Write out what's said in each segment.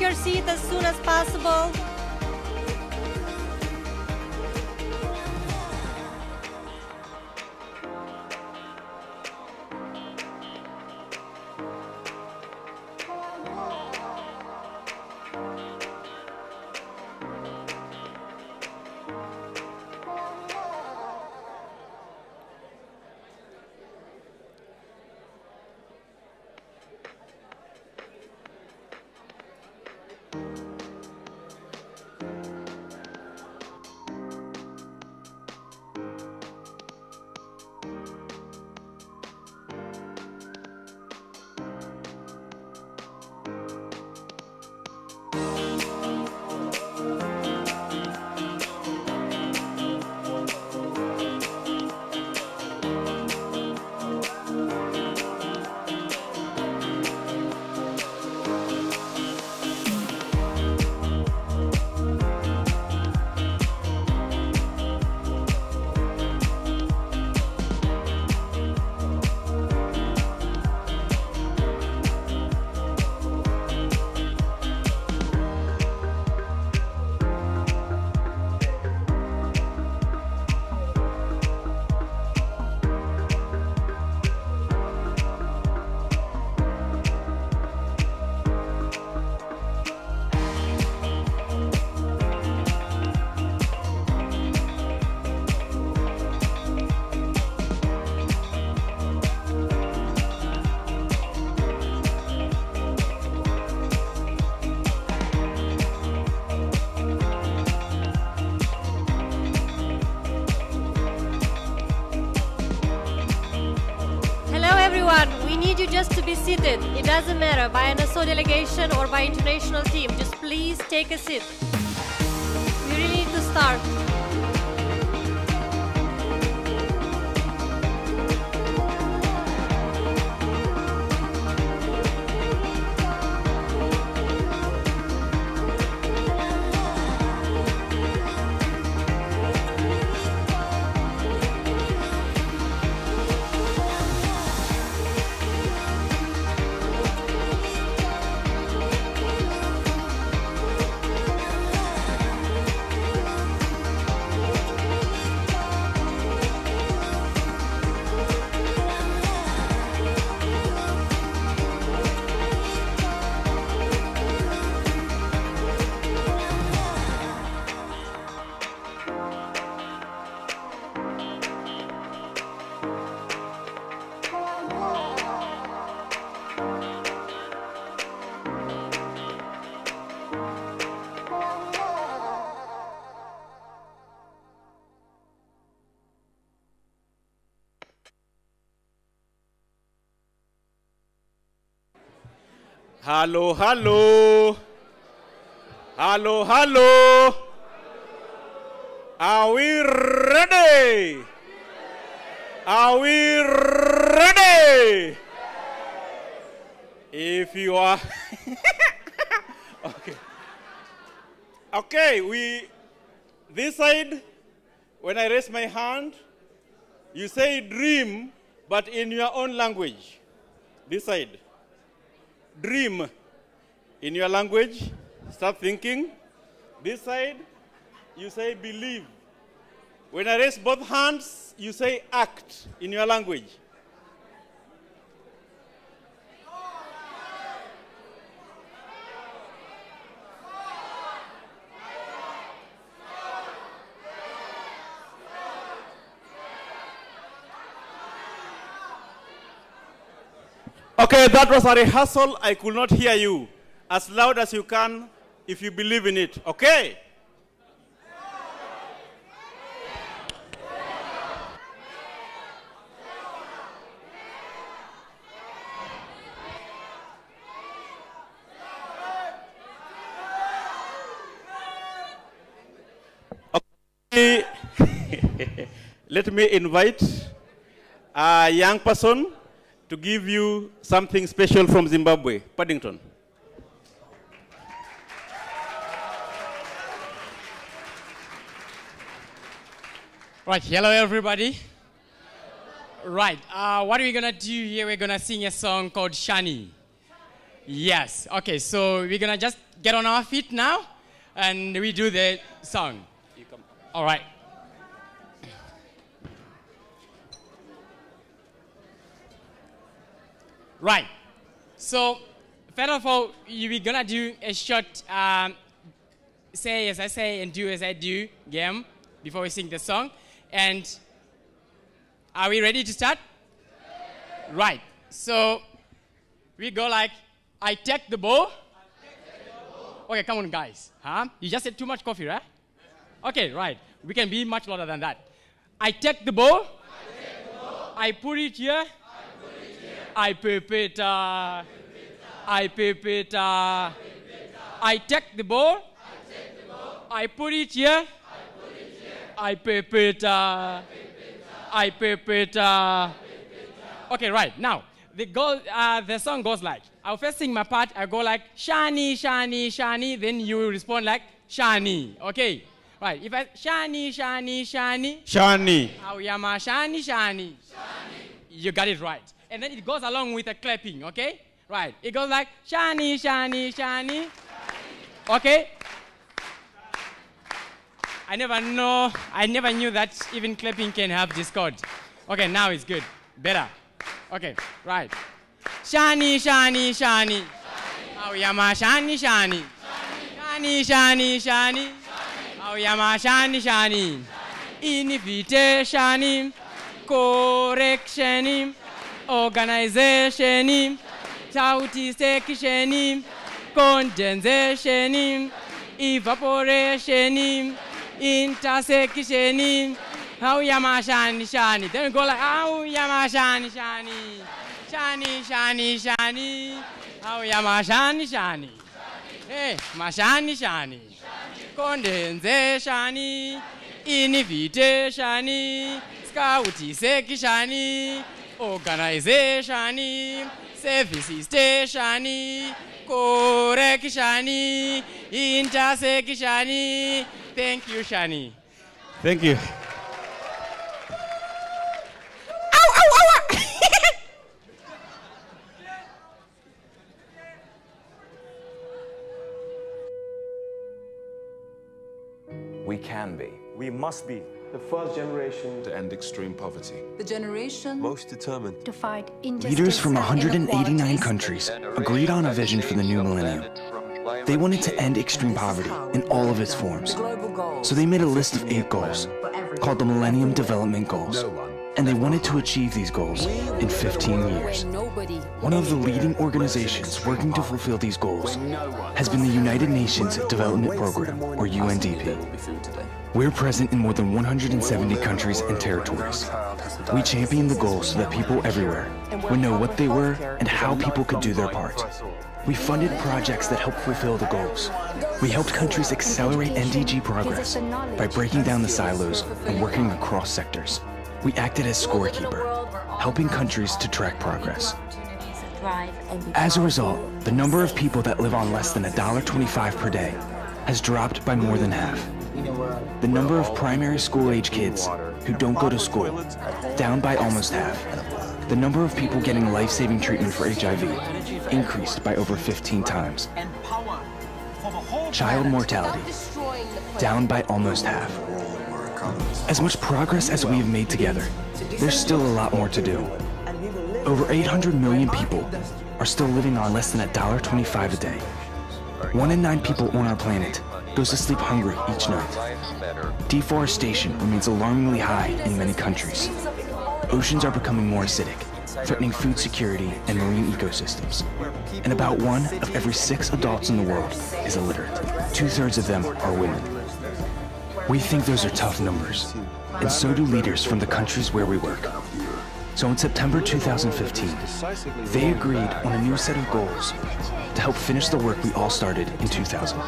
your seat as soon as possible. Just to be seated. It doesn't matter, by an SO delegation or by international team. Just please take a seat. We really need to start. Hello, hello. Hello, hello. Are we ready? Are we ready? If you are... Okay. Okay, this side, when I raise my hand, you say dream, but in your own language. This side. Dream in your language, start thinking. This side, you say believe. When I raise both hands, you say act in your language. Okay, that was a rehearsal. I could not hear you. As loud as you can if you believe in it. Okay? Okay. Let me invite a young person to give you something special from Zimbabwe. Paddington. Right, hello everybody. Right, what are we gonna do here? We're gonna sing a song called Shani. Yes. Okay, so we're gonna just get on our feet now and we do the song. All right. Right. So, first of all, we're gonna do a short say as I say and do as I do game before we sing the song. And are we ready to start? Right. So, we go like, I take the ball. Okay, come on, guys. Huh? You just said too much coffee, right? Okay, right. We can be much louder than that. I take the ball. I put it here. I pip it. I pip it. I take the ball. I put it here. I pip it. I pip it. Okay, right. Now, the song goes like, I'll first sing my part. I go like, Shani, Shani, Shani. Then you respond like, Shani. Okay. Right. If I, Shani, Shani, Shani. Shani. Aoyama, Shani, Shani. You got it right. And then it goes along with a clapping, okay? Right. It goes like, Shani, Shani, Shani. Okay? I never knew that even clapping can have discord. Okay, now it's good. Better. Okay, right. Shani, Shani, Shani. Aoyama, Shani, Shani. Shani, Shani, Shani. Aoyama, Shani, Shani. Invitation. Correction. Organization. Sauti section. Condensation. Evaporation. Intersection. Aoyama, Shani, Shani. Then we go like, Aoyama, Shani, Shani. Shani, Shani, Shani. Aoyama, Shani, Shani. Hey, Mashani, Shani. Condensation. Invitation. Scouty section. Organization. Service station. Correction. Intersection. Thank you, Shani. Thank you. We can be. We must be the first generation to end extreme poverty. The generation Most determined to fight injustice. Leaders from and 189 inequalities. countries agreed on a vision for the new millennium. They wanted to end extreme poverty in all of its forms. global goals So they made a list of 8 goals, called the Millennium Development Goals. And they wanted to achieve these goals in 15 years. One of the leading organizations working to fulfill these goals has been the United Nations Development Program, or UNDP. We're present in more than 170 countries and territories. We champion the goals so that people everywhere would know what they were and how people could do their part. We funded projects that help fulfill the goals. We helped countries accelerate NDG progress by breaking down the silos and working across sectors. We acted as scorekeeper, helping countries to track progress. As a result, the number of people that live on less than $1.25 per day has dropped by more than half. The number of primary school-age kids who don't go to school, down by almost half. The number of people getting life-saving treatment for HIV increased by over 15 times. Child mortality, down by almost half. As much progress as we have made together, there's still a lot more to do. Over 800 million people are still living on less than $1.25 a day. 1 in 9 people on our planet goes to sleep hungry each night. Deforestation remains alarmingly high in many countries. Oceans are becoming more acidic, threatening food security and marine ecosystems. And about 1 of every 6 adults in the world is illiterate. 2/3 of them are women. We think those are tough numbers, and so do leaders from the countries where we work. So in September 2015, they agreed on a new set of goals to help finish the work we all started in 2000.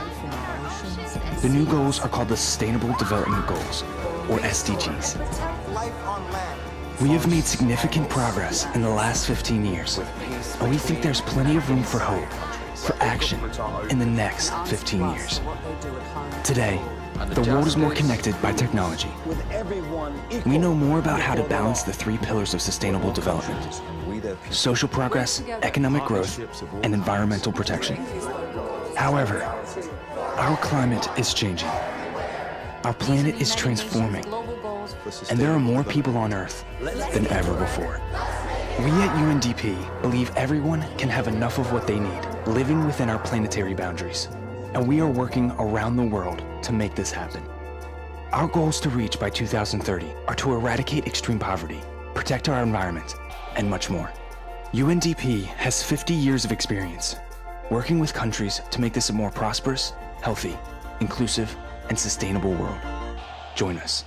The new goals are called the Sustainable Development Goals, or SDGs. We have made significant progress in the last 15 years, and we think there's plenty of room for hope for action in the next 15 years. Today, the world is more connected by technology. We know more about how to balance the 3 pillars of sustainable development: social progress, economic growth, and environmental protection. However, our climate is changing. Our planet is transforming, and there are more people on Earth than ever before. We at UNDP believe everyone can have enough of what they need, living within our planetary boundaries, and we are working around the world to make this happen. Our goals to reach by 2030 are to eradicate extreme poverty, protect our environment, and much more. UNDP has 50 years of experience working with countries to make this a more prosperous, healthy, inclusive, and sustainable world. Join us.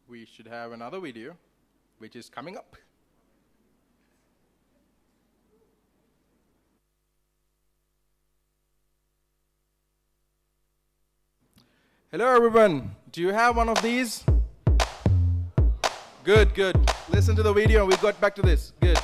We should have another video, which is coming up. Hello, everyone. Do you have one of these? Good, good. Listen to the video. We got back to this. Good.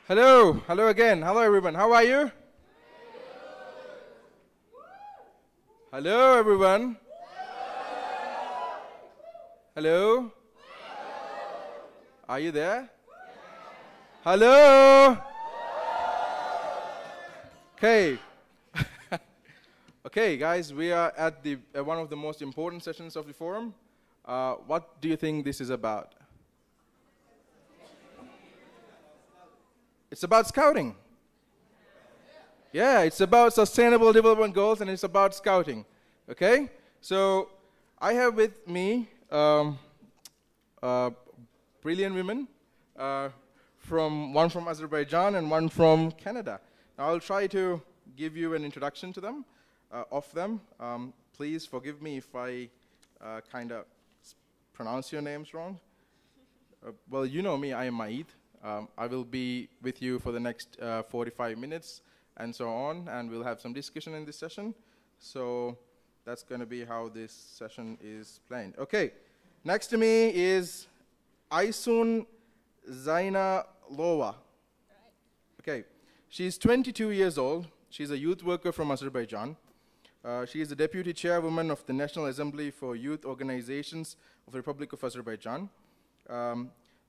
Hello, hello again. Hello, everyone. How are you? Hello, everyone. Hello? Are you there? Hello? Okay. Okay, guys, we are at the one of the most important sessions of the forum. What do you think this is about? It's about scouting. Yeah, it's about sustainable development goals, and it's about scouting. Okay? So I have with me brilliant women, one from Azerbaijan and one from Canada. Now I'll try to give you an introduction to them, of them. Please forgive me if I kind of pronounce your names wrong. Well, you know me, I am Maid. I will be with you for the next 45 minutes and so on, and we'll have some discussion in this session. So that's going to be how this session is planned. Okay, next to me is Aysun Zainalova. Okay, she's 22 years old. She's a youth worker from Azerbaijan. She is the deputy chairwoman of the National Assembly for Youth Organizations of the Republic of Azerbaijan.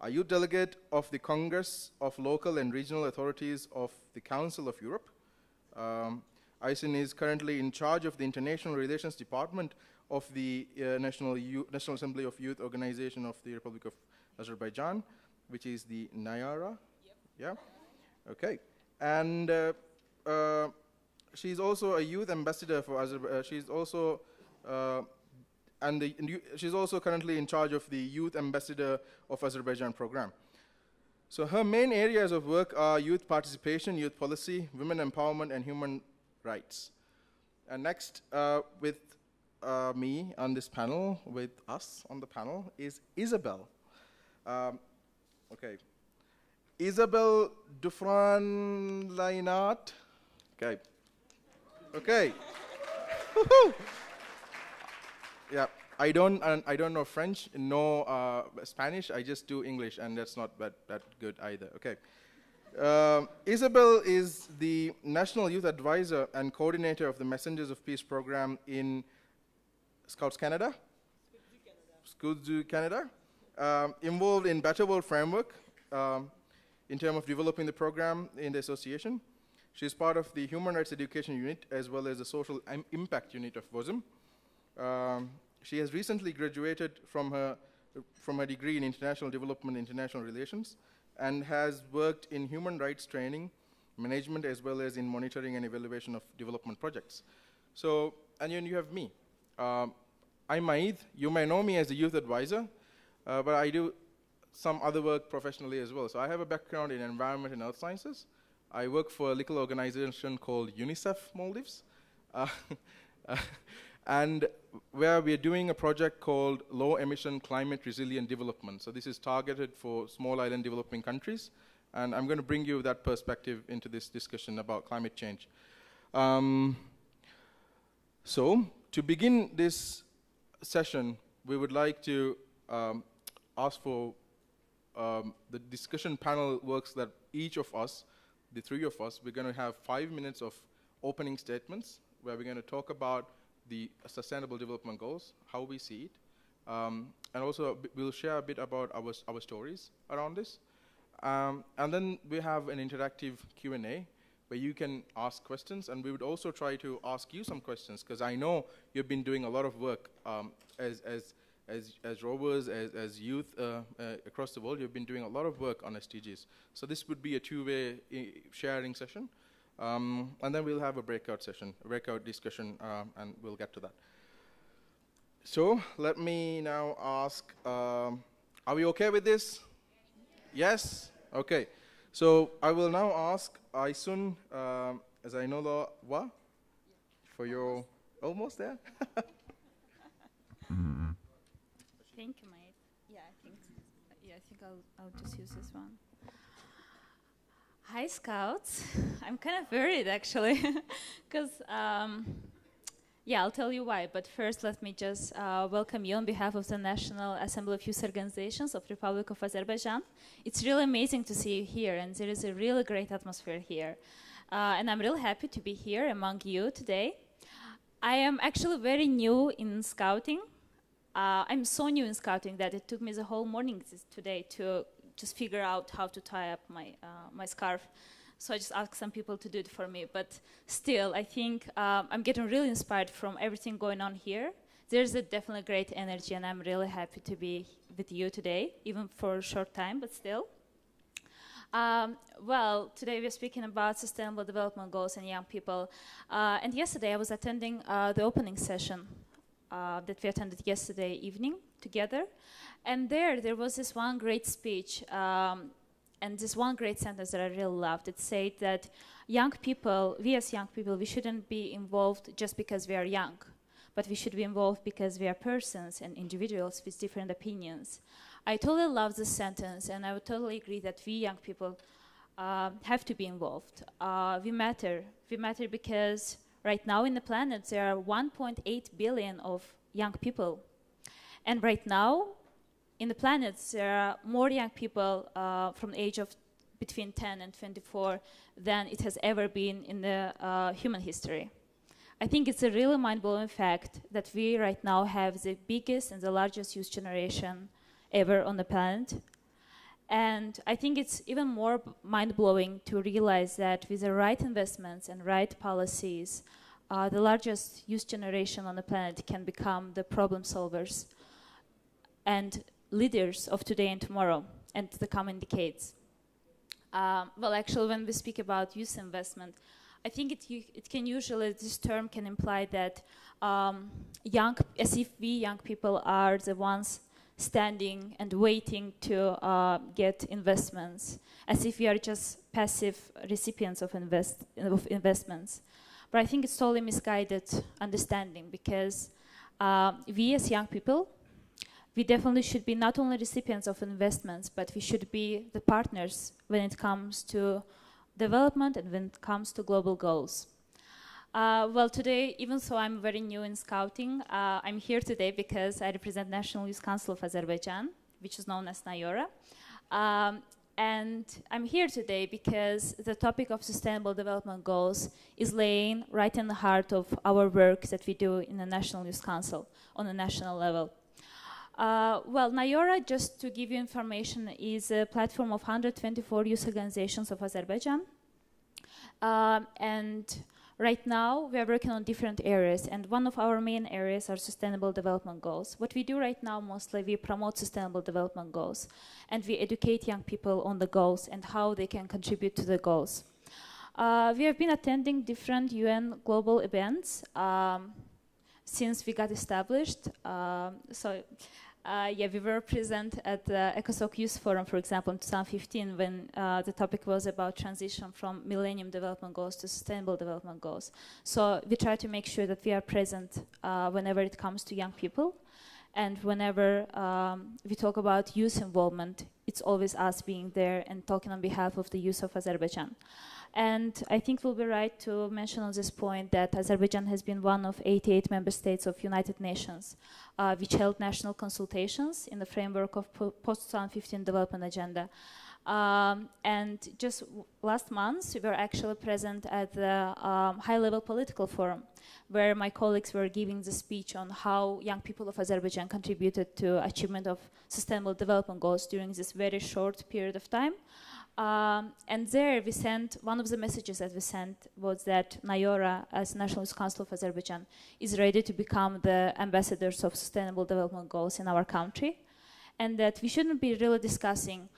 A youth delegate of the Congress of Local and Regional Authorities of the Council of Europe. Aysun is currently in charge of the International Relations Department of the National Assembly of Youth Organization of the Republic of Azerbaijan, which is the NAYARA. Yep. Yeah? Okay. And she's also a youth ambassador for Azerbaijan. She's also she's also currently in charge of the Youth Ambassador of Azerbaijan program. So her main areas of work are youth participation, youth policy, women empowerment, and human rights. And next, with me on this panel, with us on the panel, is Isabel. Okay. Isabel Dufran-Lainat. Okay. Okay. Yeah, I don't know French, no Spanish. I just do English, and that's not that good either. Okay. Isabel is the National Youth Advisor and Coordinator of the Messengers of Peace program in Scouts Canada. Scouts Canada. Involved in Better World Framework in terms of developing the program in the association. She's part of the Human Rights Education Unit as well as the Social Impact Unit of WOSM. She has recently graduated from her degree in International Development and International Relations and has worked in human rights training, management, as well as in monitoring and evaluation of development projects. So, and then you have me. I'm Maid. You may know me as a youth advisor, but I do some other work professionally as well. So I have a background in environment and earth sciences. I work for a little organization called UNICEF Maldives, and where we are doing a project called Low Emission Climate Resilient Development. So this is targeted for small island developing countries, and I'm going to bring you that perspective into this discussion about climate change. So to begin this session, we would like to ask for the discussion panel works that each of us, the three of us, we're going to have 5 minutes of opening statements where we're going to talk about the Sustainable Development Goals, how we see it, and also we'll share a bit about our stories around this. And then we have an interactive Q&A where you can ask questions, and we would also try to ask you some questions, because I know you've been doing a lot of work as rovers, as youth across the world. You've been doing a lot of work on SDGs. So this would be a two-way sharing session. And then we'll have a breakout session, a breakout discussion, and we'll get to that. So let me now ask, are we okay with this? Yes? Okay. So I will now ask Aisun, as I know the wa, for your, almost there? Thank you, mate. Yeah, I think I'll just use this one. Hi, Scouts. I'm kind of worried, actually, because, yeah, I'll tell you why. But first, let me just welcome you on behalf of the National Assembly of Youth Organizations of Republic of Azerbaijan. It's really amazing to see you here, and there is a really great atmosphere here. And I'm really happy to be here among you today. I am actually very new in Scouting. I'm so new in Scouting that it took me the whole morning today to just figure out how to tie up my scarf. So I just asked some people to do it for me. But still, I think I'm getting really inspired from everything going on here. There's a definitely great energy, and I'm really happy to be with you today, even for a short time, but still. Well, today we're speaking about Sustainable Development Goals and young people. And yesterday I was attending the opening session that we attended yesterday evening together. And there was this one great speech and this one great sentence that I really loved. It said that young people, we as young people, we shouldn't be involved just because we are young, but we should be involved because we are persons and individuals with different opinions. I totally love this sentence, and I would totally agree that we young people have to be involved. We matter. We matter because right now in the planet there are 1.8 billion of young people. And right now in the planet there are more young people from the age of between 10 and 24 than it has ever been in the human history. I think it's a really mind-blowing fact that we right now have the biggest and the largest youth generation ever on the planet. And I think it's even more mind-blowing to realize that with the right investments and right policies, the largest youth generation on the planet can become the problem solvers and leaders of today and tomorrow and the coming decades. Well, actually, when we speak about youth investment, I think it can usually, this term can imply that as if we young people are the ones standing and waiting to get investments, as if we are just passive recipients of investments. But I think it's totally misguided understanding, because we as young people, we definitely should be not only recipients of investments, but we should be the partners when it comes to development and when it comes to global goals. Well, today, even though I'm very new in scouting, I'm here today because I represent National Youth Council of Azerbaijan, which is known as NAYORA. And I'm here today because the topic of Sustainable Development Goals is laying right in the heart of our work that we do in the National Youth Council on a national level. Well, NAYORA, just to give you information, is a platform of 124 youth organizations of Azerbaijan. And right now, we are working on different areas, and one of our main areas are Sustainable Development Goals. What we do right now, mostly, we promote Sustainable Development Goals, and we educate young people on the goals and how they can contribute to the goals. We have been attending different UN global events since we got established. Yeah, we were present at the ECOSOC Youth Forum, for example, in 2015, when the topic was about transition from Millennium Development Goals to Sustainable Development Goals. So we try to make sure that we are present whenever it comes to young people. And whenever we talk about youth involvement, it's always us being there and talking on behalf of the youth of Azerbaijan. And I think we'll be right to mention on this point that Azerbaijan has been one of 88 member states of United Nations, which held national consultations in the framework of post-2015 development agenda. And just last month, we were actually present at the high-level political forum, where my colleagues were giving the speech on how young people of Azerbaijan contributed to achievement of Sustainable Development Goals during this very short period of time. And there we sent, one of the messages that we sent was that NAYORA, as National Youth Council of Azerbaijan, is ready to become the ambassadors of Sustainable Development Goals in our country, and that we shouldn't be really discussing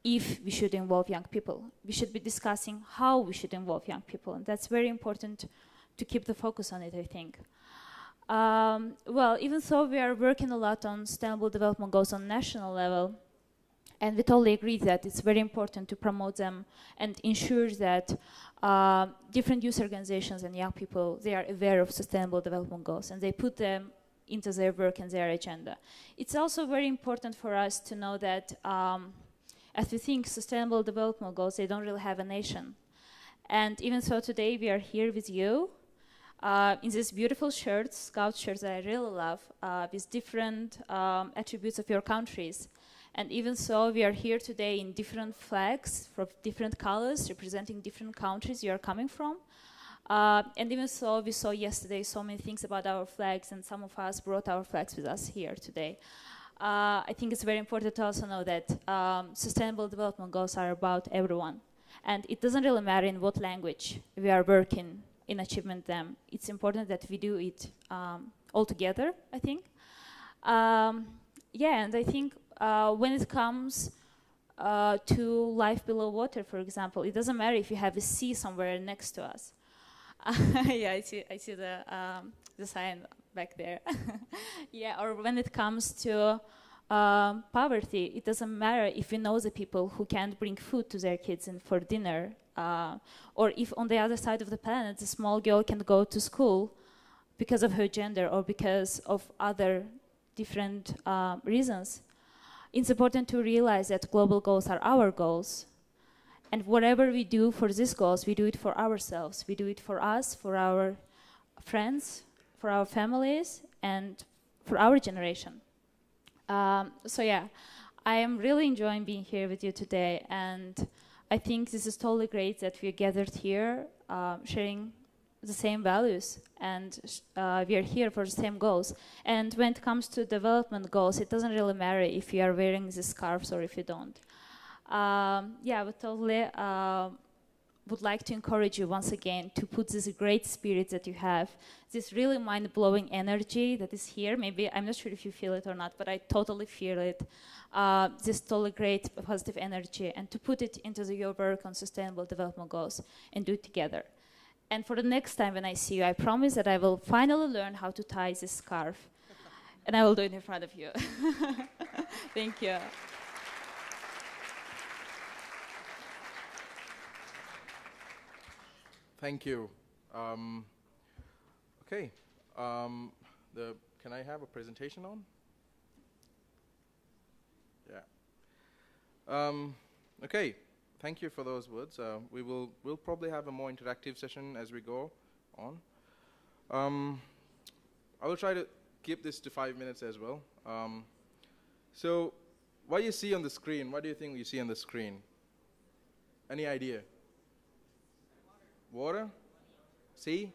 if we should involve young people. We should be discussing how we should involve young people, and that's very important to keep the focus on it, I think. Well, even though we are working a lot on Sustainable Development Goals on national level, and we totally agree that it's very important to promote them and ensure that different youth organizations and young people, they are aware of Sustainable Development Goals and they put them into their work and their agenda. It's also very important for us to know that as we think Sustainable Development Goals, they don't really have a nation. And even so today we are here with you in these beautiful shirts, scout shirts that I really love, with different attributes of your countries. And even so, we are here today in different flags from different colors, representing different countries you are coming from. And even so, we saw yesterday so many things about our flags, and some of us brought our flags with us here today. I think it's very important to also know that Sustainable Development Goals are about everyone. And it doesn't really matter in what language we are working in achieving them. It's important that we do it all together, I think. Yeah, and I think when it comes to life below water, for example, it doesn't matter if you have a sea somewhere next to us. Yeah, I see the sign back there. Yeah, or when it comes to poverty, it doesn't matter if we know the people who can't bring food to their kids and for dinner, or if on the other side of the planet, a small girl can go to school because of her gender or because of other different reasons. It's important to realize that global goals are our goals. And whatever we do for these goals, we do it for ourselves. We do it for us, for our friends, for our families, and for our generation. So yeah, I am really enjoying being here with you today. And I think this is totally great that we're gathered here, sharing the same values, and we are here for the same goals. And when it comes to development goals, it doesn't really matter if you are wearing these scarves or if you don't. Yeah, I totally would like to encourage you once again to put this great spirit that you have, this really mind-blowing energy that is here. Maybe, I'm not sure if you feel it or not, but I totally feel it. This totally great positive energy, and to put it into your work on Sustainable Development Goals and do it together. And for the next time when I see you, I promise that I will finally learn how to tie this scarf. And I will do it in front of you. Thank you. Thank you. Okay. Can can I have a presentation on? Yeah. Okay. Thank you for those words. We'll probably have a more interactive session as we go on. I will try to keep this to 5 minutes as well. So, what you see on the screen? What do you think you see on the screen? Any idea? Water? Sea?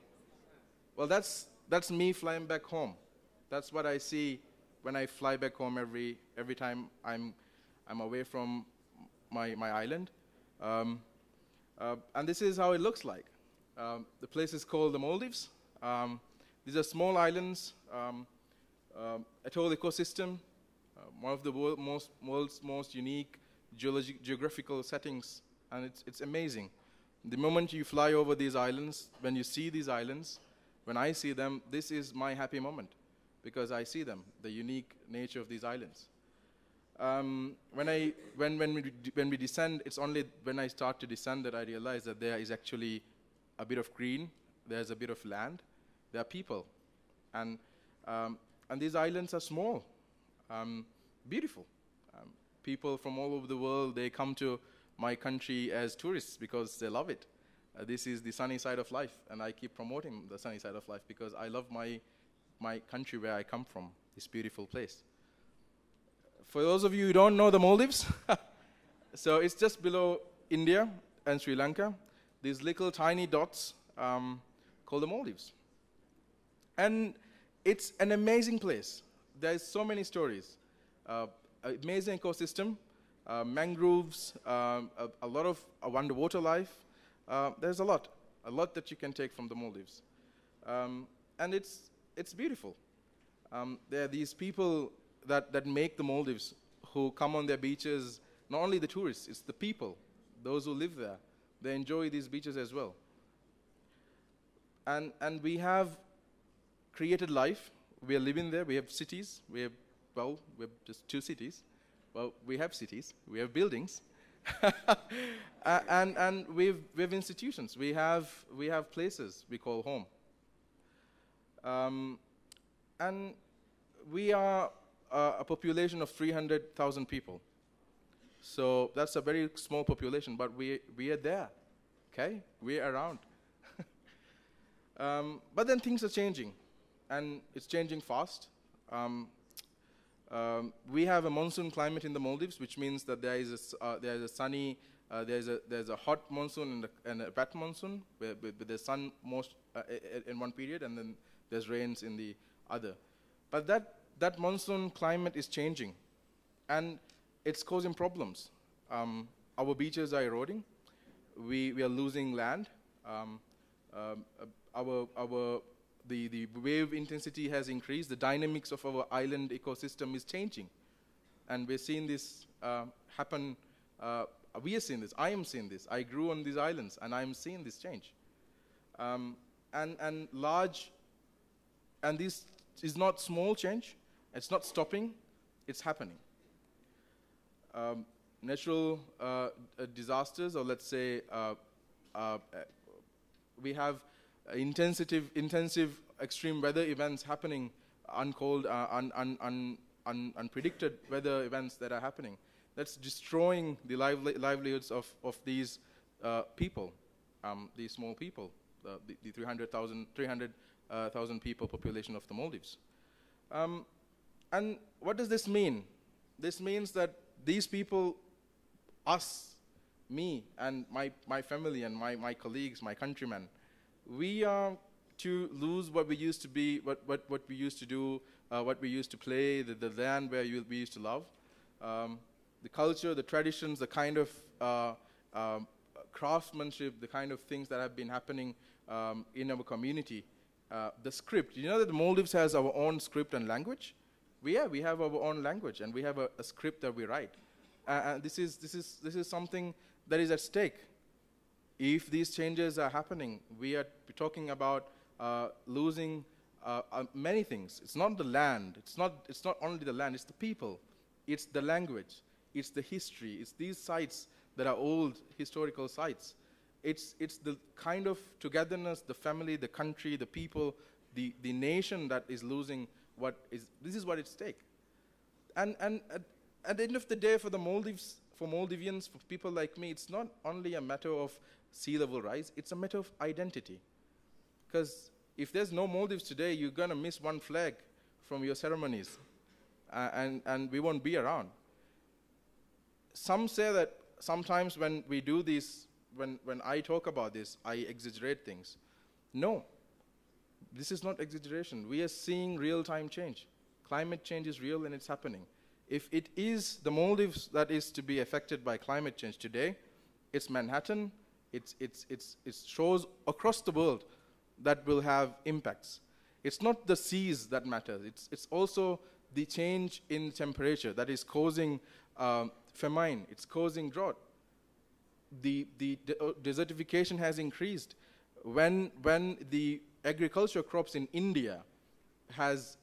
Well, that's me flying back home. That's what I see when I fly back home every time I'm away from my island. And this is how it looks like. The place is called the Maldives. These are small islands, atoll ecosystem, one of the world's most unique geographical settings, and it's amazing. The moment you fly over these islands, when you see these islands, when I see them, this is my happy moment, because I see them, the unique nature of these islands. When we descend, it's only when I start to descend that I realize that there is actually a bit of green, there's a bit of land, there are people, and these islands are small, beautiful. People from all over the world, they come to my country as tourists because they love it. This is the sunny side of life, and I keep promoting the sunny side of life because I love my country where I come from, this beautiful place. For those of you who don't know the Maldives, so it's just below India and Sri Lanka, these little tiny dots called the Maldives. And it's an amazing place. There's so many stories. Amazing ecosystem, mangroves, a lot of underwater life. There's a lot that you can take from the Maldives. And it's beautiful. There are these people that make the Maldives who come on their beaches, not only the tourists, it's the people, those who live there. They enjoy these beaches as well. And we have created life. We are living there. We have cities. We have just 2 cities. Well, we have cities. We have buildings. and we have institutions. We have places we call home. And we are a population of 300,000 people. So that's a very small population, but we are there, okay? We are around. But then things are changing, and it's changing fast. We have a monsoon climate in the Maldives, which means that there's a hot monsoon and a wet monsoon, with the sun most in one period, and then there's rains in the other. But that monsoon climate is changing, and it's causing problems. Our beaches are eroding. We are losing land. The wave intensity has increased. The dynamics of our island ecosystem is changing, and we're seeing this happen. We are seeing this. I am seeing this. I grew on these islands, and I'm seeing this change. And this is not small change. It's not stopping. It's happening. Natural disasters, or let's say we have intensive extreme weather events happening, unpredicted weather events that are happening. That's destroying the livelihoods of these people, these small people, the 300,000 people population of the Maldives. And what does this mean? This means that these people, us, me, and my family, and my colleagues, my countrymen, we are to lose what we used to be, what we used to do, what we used to play, the land where we used to love, the culture, the traditions, the kind of craftsmanship, the kind of things that have been happening in our community. The script. You know that the Maldives has our own script and language? We have our own language, and we have a script that we write. And this is something that is at stake. If these changes are happening, we are talking about losing many things. It's not the land. It's not only the land. It's the people. It's the language. It's the history. It's these sites that are old historical sites. It's the kind of togetherness, the family, the country, the people, the nation that is losing this is what at stake. And at the end of the day, for the Maldives, for Maldivians, for people like me, it's not only a matter of sea level rise, it's a matter of identity. Because if there's no Maldives today, you're going to miss one flag from your ceremonies, and we won't be around. Some say that sometimes when we do this, when I talk about this, I exaggerate things. No, this is not exaggeration. We are seeing real-time change. Climate change is real and it's happening. If it is the Maldives that is to be affected by climate change today, it's Manhattan, it's shores across the world that will have impacts. It's not the seas that matter. It's also the change in temperature that is causing famine. It's causing drought. The desertification has increased. When the agriculture crops in India has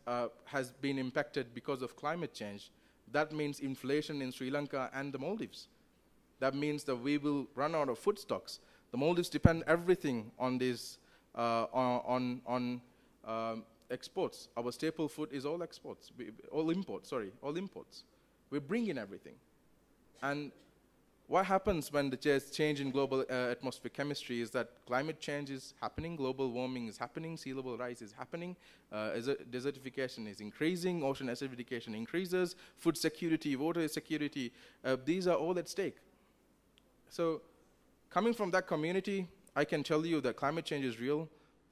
been impacted because of climate change, that means inflation in Sri Lanka and the Maldives. That means that we will run out of food stocks. The Maldives depend everything on these exports. Our staple food is all exports, all imports. We bring in everything. And what happens when there's change in global atmospheric chemistry is that climate change is happening, global warming is happening, sea level rise is happening, desertification is increasing, ocean acidification increases, food security, water security, these are all at stake. So coming from that community, I can tell you that climate change is real,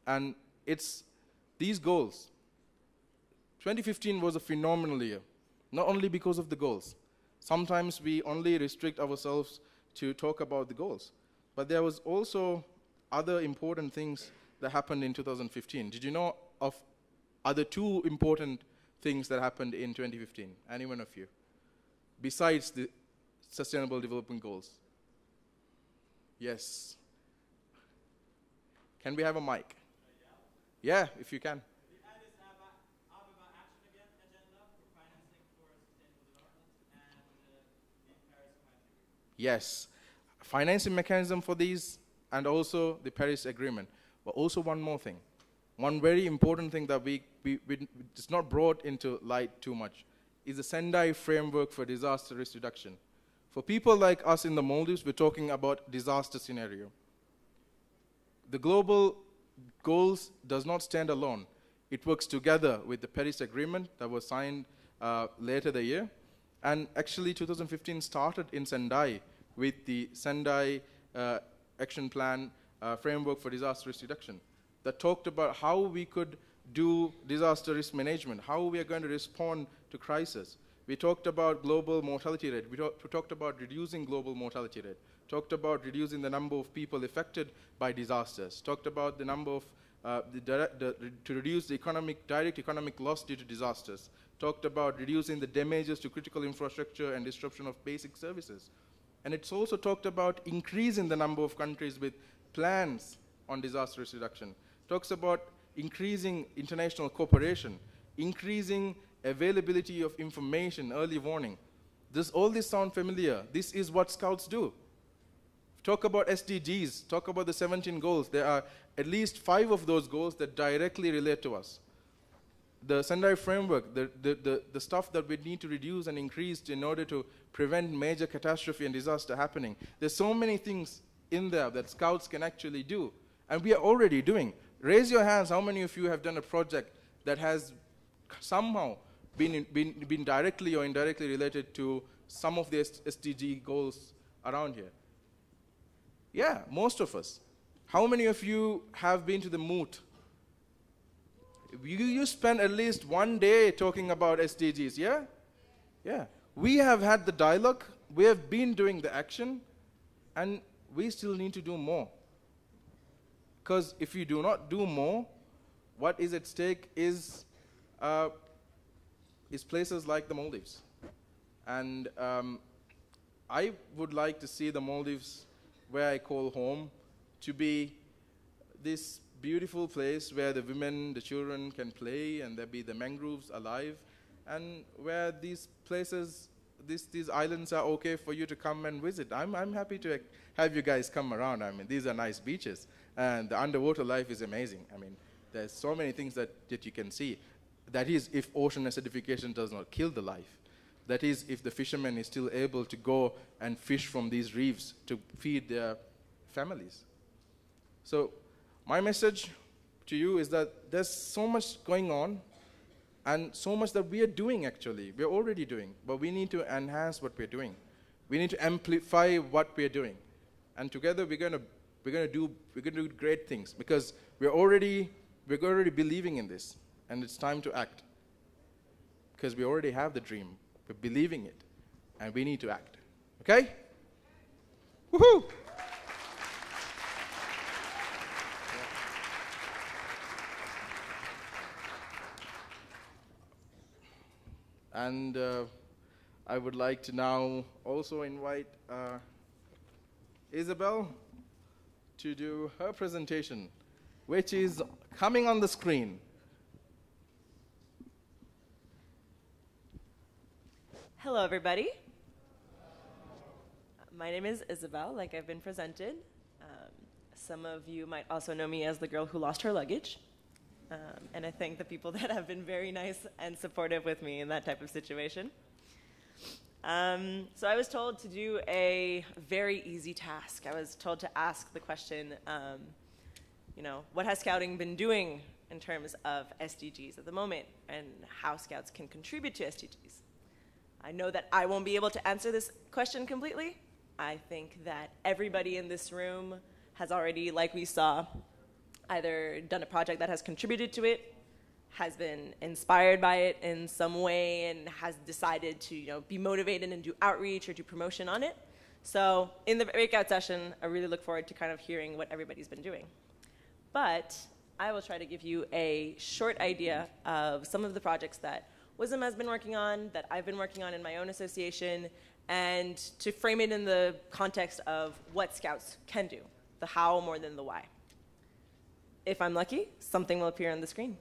and it's these goals. 2015 was a phenomenal year, not only because of the goals. Sometimes we only restrict ourselves to talk about the goals. But there was also other important things that happened in 2015. Did you know of other two important things that happened in 2015? Any one of you? Besides the Sustainable Development Goals? Yes. Can we have a mic? Yeah, if you can. Yes, financing mechanism for these, and also the Paris Agreement. But also one more thing. One very important thing that it's not brought into light too much is the Sendai Framework for Disaster Risk Reduction. For people like us in the Maldives, we're talking about disaster scenario. The global goals does not stand alone. It works together with the Paris Agreement that was signed later the year. And actually 2015 started in Sendai with the Sendai Action Plan Framework for Disaster Risk Reduction that talked about how we could do disaster risk management, how we are going to respond to crisis. We talked about global mortality rate. We talked about reducing global mortality rate. Talked about reducing the number of people affected by disasters. Talked about the number of to reduce the direct economic loss due to disasters. Talked about reducing the damages to critical infrastructure and disruption of basic services. And it's also talked about increasing the number of countries with plans on disaster risk reduction. Talks about increasing international cooperation, increasing availability of information, early warning. All this sound familiar. This is what Scouts do. Talk about SDGs, talk about the 17 goals. There are at least 5 of those goals that directly relate to us. The Sendai Framework, the stuff that we need to reduce and increase in order to prevent major catastrophe and disaster happening. There's so many things in there that Scouts can actually do, and we are already doing. Raise your hands, how many of you have done a project that has somehow been directly or indirectly related to some of the SDG goals around here? Yeah, most of us. How many of you have been to the moot? You spend at least one day talking about SDGs, yeah? Yeah. We have had the dialogue, we have been doing the action, and we still need to do more. Because if you do not do more, what is at stake is places like the Maldives. And I would like to see the Maldives, where I call home, to be this beautiful place where the women, the children can play, and there be the mangroves alive, and where these places, these islands are okay for you to come and visit. I'm happy to have you guys come around. I mean, these are nice beaches, and the underwater life is amazing. I mean, there's so many things that you can see. That is, if ocean acidification does not kill the life. That is, if the fishermen is still able to go and fish from these reefs to feed their families. So my message to you is that there's so much going on and so much that we are doing actually. We're already doing, but we need to enhance what we're doing. We need to amplify what we're doing. And together we're going to do great things because we're already believing in this, and it's time to act. Because we already have the dream. We're believing it, and we need to act. Okay? Woohoo! And I would like to now also invite Isabel to do her presentation, which is coming on the screen. Hello, everybody. My name is Isabel, like I've been presented. Some of you might also know me as the girl who lost her luggage. And I thank the people that have been very nice and supportive with me in that type of situation. So I was told to do a very easy task. I was told to ask the question, what has Scouting been doing in terms of SDGs at the moment and how Scouts can contribute to SDGs? I know that I won't be able to answer this question completely. I think that everybody in this room has already, like we saw, either done a project that has contributed to it, has been inspired by it in some way, and has decided to be motivated and do outreach or do promotion on it. So in the breakout session, I really look forward to kind of hearing what everybody's been doing. But I will try to give you a short idea of some of the projects that WISM has been working on, that I've been working on in my own association, and to frame it in the context of what Scouts can do, the how more than the why. If I'm lucky, something will appear on the screen.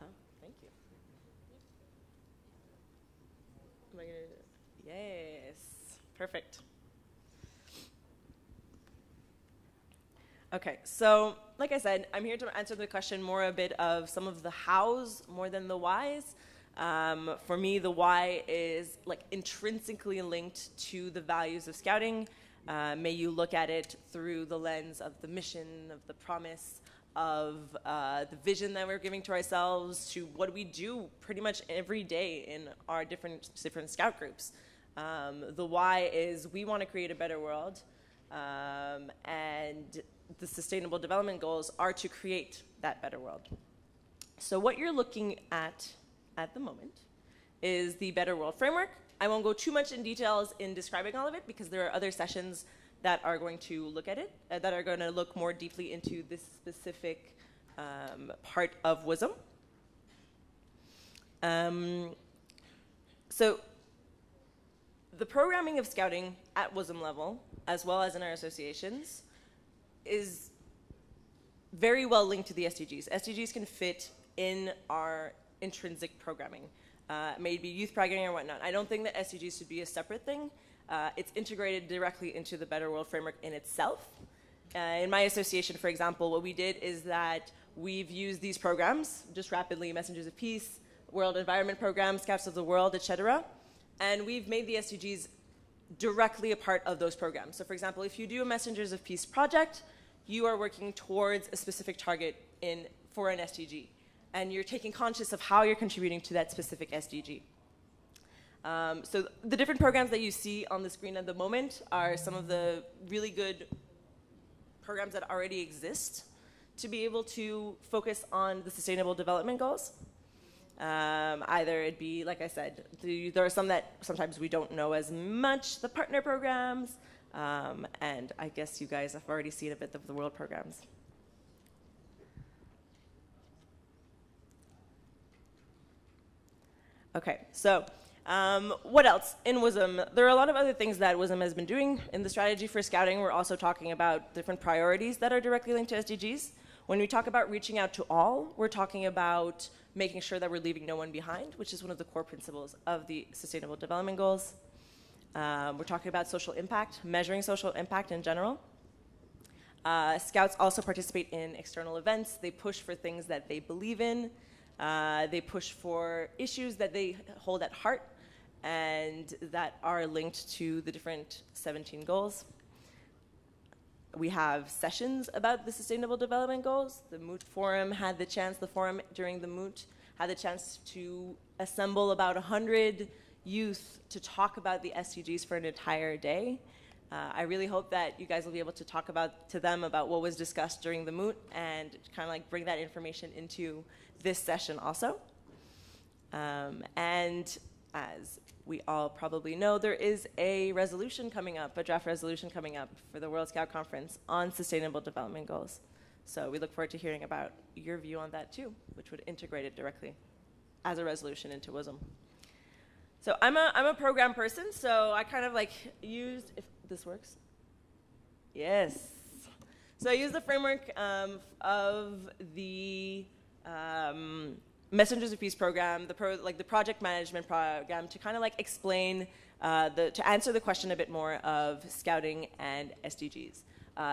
Oh, thank you. Am I gonna do it? Yes, perfect. Okay, so like I said, I'm here to answer the question more a bit of some of the hows more than the whys. For me, the why is like intrinsically linked to the values of Scouting. May you look at it through the lens of the mission, of the promise, of the vision that we're giving to ourselves, to what we do pretty much every day in our different Scout groups. The why is we want to create a better world, and the Sustainable Development Goals are to create that better world. So what you're looking at the moment is the Better World Framework. I won't go too much in details in describing all of it because there are other sessions that are going to look at it, that are going to look more deeply into this specific part of WISM. So the programming of Scouting at WISM level, as well as in our associations, is very well linked to the SDGs. SDGs can fit in our intrinsic programming, maybe youth programming or whatnot. I don't think that SDGs should be a separate thing. It's integrated directly into the Better World Framework in itself. In my association, for example, what we did is that we've used these programs, just rapidly, Messengers of Peace, World Environment Program, Scouts of the World, etc. And we've made the SDGs directly a part of those programs. So for example, if you do a Messengers of Peace project, you are working towards a specific target for an SDG. And you're taking conscious of how you're contributing to that specific SDG. So the different programs that you see on the screen at the moment are some of the really good programs that already exist to be able to focus on the Sustainable Development Goals. Either it be, like I said, there are some that sometimes we don't know as much, the partner programs, and I guess you guys have already seen a bit of the world programs. Okay, so what else in WISM? There are a lot of other things that WISM has been doing. In the strategy for Scouting, we're also talking about different priorities that are directly linked to SDGs. When we talk about reaching out to all, we're talking about making sure that we're leaving no one behind, which is one of the core principles of the Sustainable Development Goals. We're talking about social impact, measuring social impact in general. Scouts also participate in external events. They push for things that they believe in. They push for issues that they hold at heart and that are linked to the different 17 goals. We have sessions about the Sustainable Development Goals. The Moot Forum had the chance, the forum during the Moot had the chance to assemble about 100 youth to talk about the SDGs for an entire day. I really hope that you guys will be able to talk to them about what was discussed during the Moot and kind of like bring that information into this session also. And as we all probably know, there is a resolution coming up, a draft resolution coming up for the World Scout Conference on Sustainable Development Goals. So we look forward to hearing about your view on that too, which would integrate it directly as a resolution into WSM. So I'm a program person, so I kind of like used, if this works. Yes. So I used the framework of the Messengers of Peace program, the project management program, to kind of like explain, to answer the question a bit more of scouting and SDGs.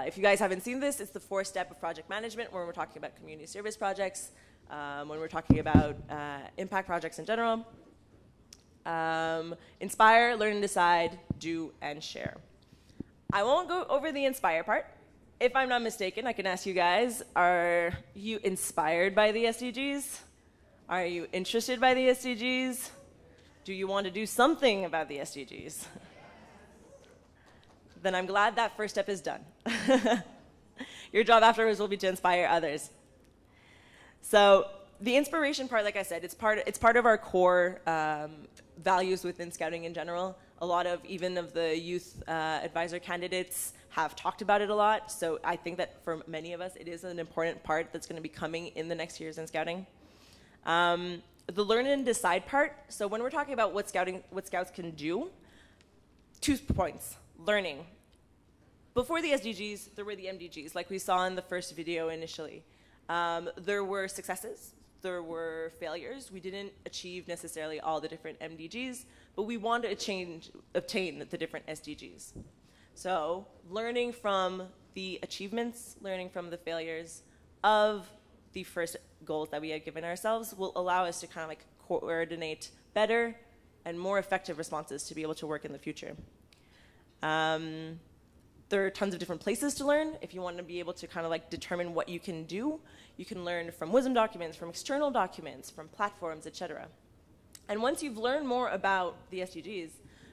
If you guys haven't seen this, it's the 4-step of project management when we're talking about community service projects, when we're talking about impact projects in general. Inspire, learn and decide, do and share. I won't go over the inspire part. If I'm not mistaken, I can ask you guys, are you inspired by the SDGs? Are you interested by the SDGs? Do you want to do something about the SDGs? Then I'm glad that first step is done. Your job afterwards will be to inspire others. So the inspiration part, like I said, it's part of our core values within Scouting in general. A lot of, even of the youth advisor candidates have talked about it a lot. So I think that for many of us, it is an important part that's going to be coming in the next years in Scouting. The learn and decide part. So when we're talking about what Scouts can do, 2 points. Learning. Before the SDGs, there were the MDGs, like we saw in the first video initially. There were successes. There were failures. We didn't achieve necessarily all the different MDGs, but we wanted to obtain the different SDGs. So learning from the achievements, learning from the failures of the first goals that we had given ourselves will allow us to kind of like coordinate better and more effective responses to be able to work in the future. There are tons of different places to learn. If you want to be able to kind of like determine what you can do, you can learn from WSM documents, from external documents, from platforms, etc. And once you've learned more about the SDGs,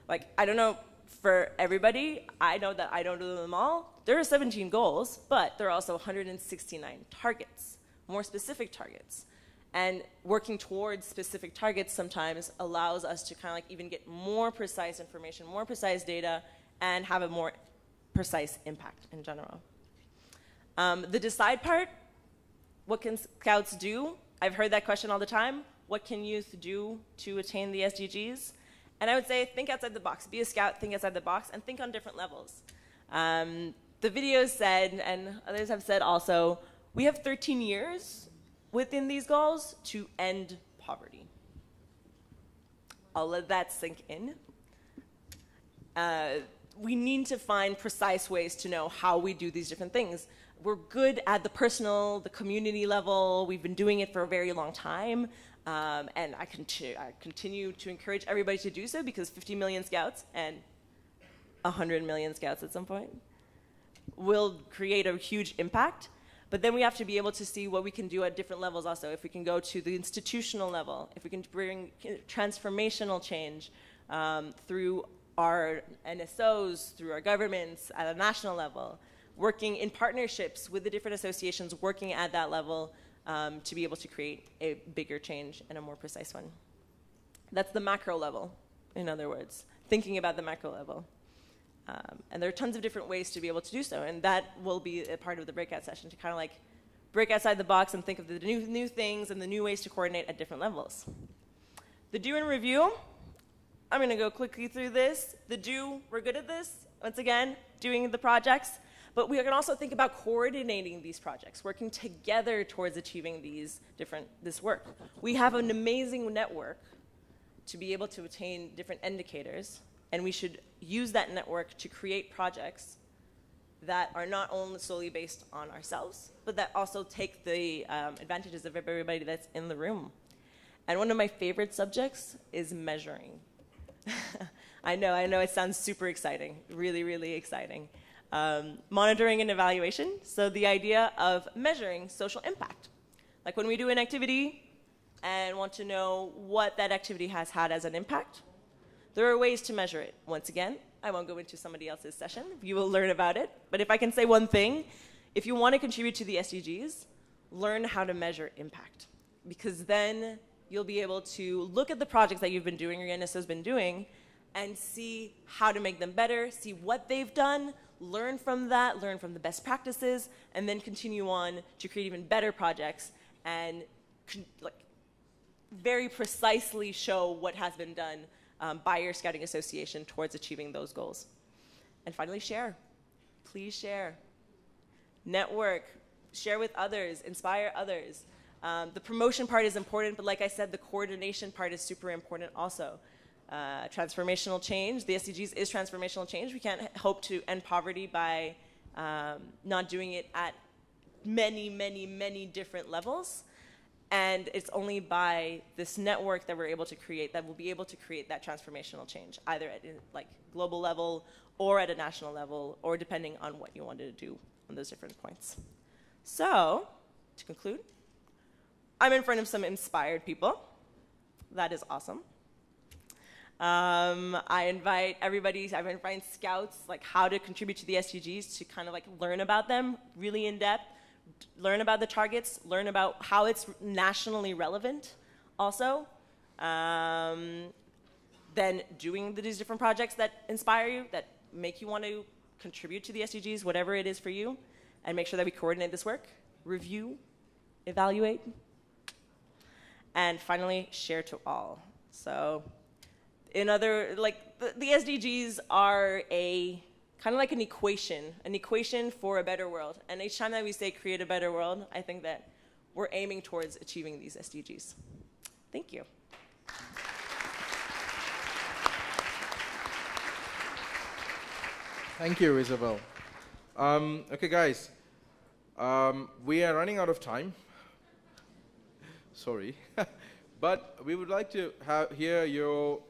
like, I don't know for everybody, I know that I don't do them all. There are 17 goals, but there are also 169 targets, more specific targets. And working towards specific targets sometimes allows us to kind of like even get more precise information, more precise data, and have a more precise impact in general. The decide part, what can Scouts do? I've heard that question all the time. What can youth do to attain the SDGs? And I would say think outside the box. Be a Scout, think outside the box, and think on different levels. The video said, and others have said also, we have 13 years within these goals to end poverty. I'll let that sink in. We need to find precise ways to know how we do these different things. We're good at the personal, the community level. We've been doing it for a very long time. And I continue to encourage everybody to do so because 50 million Scouts and 100 million Scouts at some point will create a huge impact. But then we have to be able to see what we can do at different levels also. If we can go to the institutional level, if we can bring transformational change through our NSOs, through our governments at a national level, working in partnerships with the different associations, working at that level to be able to create a bigger change and a more precise one. That's the macro level, in other words, thinking about the macro level. And there are tons of different ways to be able to do so, and that will be a part of the breakout session, to kind of like break outside the box and think of the new things and the new ways to coordinate at different levels. The do and review, I'm going to go quickly through this. The do, we're good at this. Once again, doing the projects. But we can also think about coordinating these projects, working together towards achieving this work. We have an amazing network to be able to attain different indicators, and we should use that network to create projects that are not only solely based on ourselves, but that also take the advantages of everybody that's in the room. And one of my favorite subjects is measuring. I know, it sounds super exciting, really, really exciting. Monitoring and evaluation, so the idea of measuring social impact. Like when we do an activity and want to know what that activity has had as an impact, there are ways to measure it. Once again, I won't go into somebody else's session. You will learn about it. But if I can say one thing, if you want to contribute to the SDGs, learn how to measure impact. Because then you'll be able to look at the projects that you've been doing, or your NSO has been doing, and see how to make them better, see what they've done, learn from that, learn from the best practices, and then continue on to create even better projects and very precisely show what has been done by your scouting association towards achieving those goals. And finally, share. Please share. Network. Share with others. Inspire others. The promotion part is important, but like I said, the coordination part is super important also. Transformational change. The SDGs is transformational change. We can't hope to end poverty by not doing it at many, many, many different levels. And it's only by this network that we're able to create, that we'll be able to create that transformational change, either at like global level or at a national level, or depending on what you wanted to do on those different points. So, to conclude, I'm in front of some inspired people. That is awesome. I invite everybody, I invite scouts, like how to contribute to the SDGs, to kind of like learn about them really in depth, learn about the targets, learn about how it's nationally relevant also. Then doing these different projects that inspire you, that make you want to contribute to the SDGs, whatever it is for you, and make sure that we coordinate this work, review, evaluate, and finally, share to all. So, in other, like, the SDGs are a kind of like an equation for a better world. And each time that we say create a better world, I think that we're aiming towards achieving these SDGs. Thank you. Thank you, Isabel. Okay, guys, we are running out of time. Sorry. But we would like to hear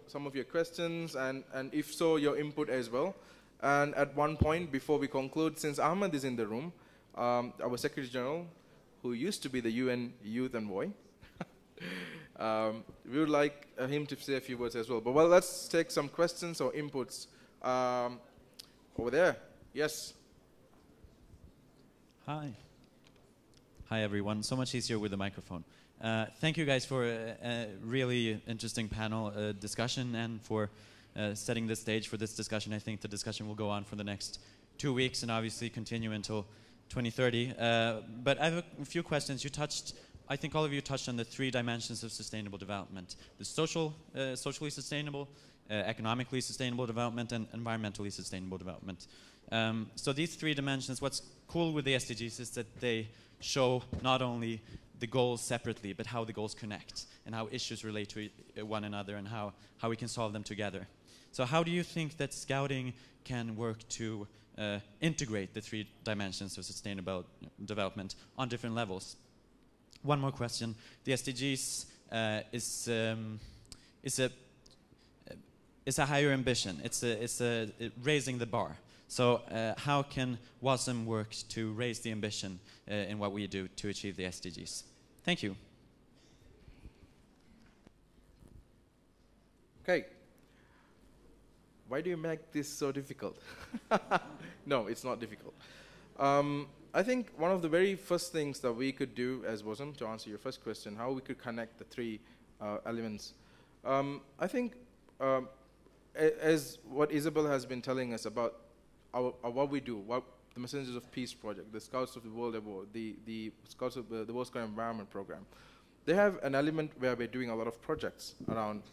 some of your questions, and if so, your input as well. And at one point, before we conclude, since Ahmed is in the room, our Secretary General, who used to be the UN Youth Envoy, we would like him to say a few words as well. But well, let's take some questions or inputs. Over there, yes. Hi. Hi, everyone. So much easier with the microphone. Thank you guys for a really interesting panel discussion, and for setting the stage for this discussion. I think the discussion will go on for the next 2 weeks and obviously continue until 2030. But I have a few questions. I think all of you touched on the 3 dimensions of sustainable development: the socially sustainable, economically sustainable development, and environmentally sustainable development. So these 3 dimensions, what's cool with the SDGs is that they show not only the goals separately, but how the goals connect, and how issues relate to one another, and how we can solve them together. So how do you think that scouting can work to integrate the 3 dimensions of sustainable development on different levels? One more question. The SDGs is a higher ambition. It's raising the bar. So how can WASM work to raise the ambition in what we do to achieve the SDGs? Thank you. Okay. Why do you make this so difficult? No, it's not difficult. I think one of the very first things that we could do as WASM, to answer your first question, how we could connect the 3 elements. I think as what Isabel has been telling us about what we do, the Messengers of Peace project, the Scouts of the World Award, the Scouts of the World Scout Environment Program, they have an element where we're doing a lot of projects around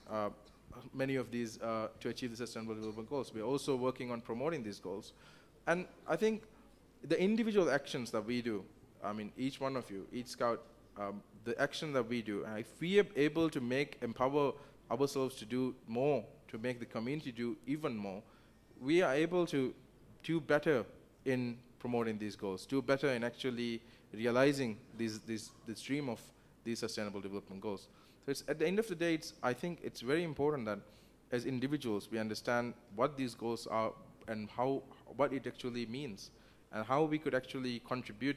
many of these to achieve the Sustainable Development Goals. We're also working on promoting these goals. And I think the individual actions that we do, I mean, each one of you, each Scout, the action that we do, and if we are able to empower ourselves to do more, to make the community do even more, we are able to do better in promoting these goals, do better in actually realizing this dream of these sustainable development goals. So it's, at the end of the day, I think it's very important that as individuals we understand what these goals are and what it actually means, and how we could actually contribute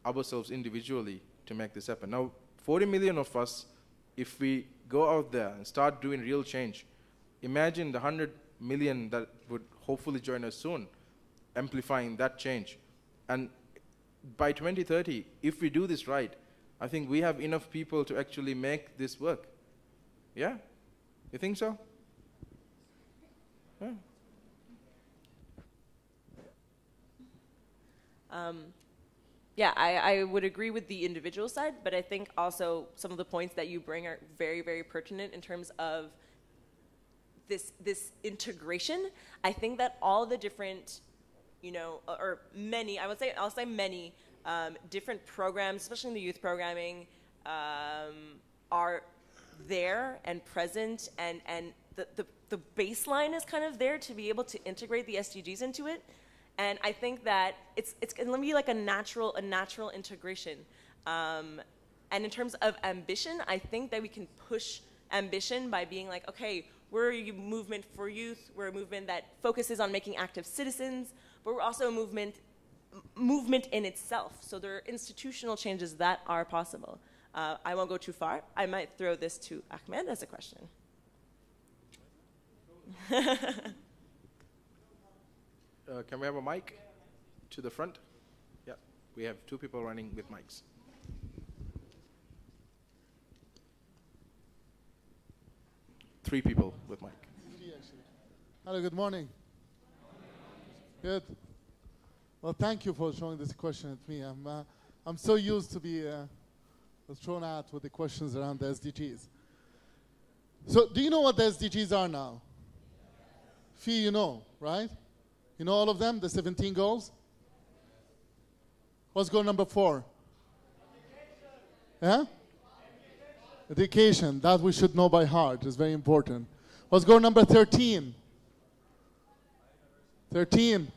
ourselves individually to make this happen. Now, 40 million of us, if we go out there and start doing real change, imagine the 100 million that would hopefully join us soon, amplifying that change. And by 2030, if we do this right, I think we have enough people to actually make this work. Yeah? You think so? Yeah. Yeah, I would agree with the individual side, but I think also some of the points that you bring are very, very pertinent in terms of this integration. I think that all the different, you know, or many, I'll say many different programs, especially in the youth programming, are there and present, and the baseline is kind of there to be able to integrate the SDGs into it. And I think that it's going to be like a natural integration. And in terms of ambition, I think that we can push ambition by being like, okay, we're a movement for youth. We're a movement that focuses on making active citizens, but we're also a movement in itself. So there are institutional changes that are possible. I won't go too far. I might throw this to Ahmed as a question. Can we have a mic to the front? Yeah, we have 2 people running with mics. Three people with mic. Hello, good morning. Good. Well, thank you for showing this question at me. I'm so used to be thrown out with the questions around the SDGs. So, do you know what the SDGs are now? Few you know, right? You know all of them, the 17 goals? What's goal number 4? Yeah? Education, that we should know by heart, is very important. What's goal number 13? 13.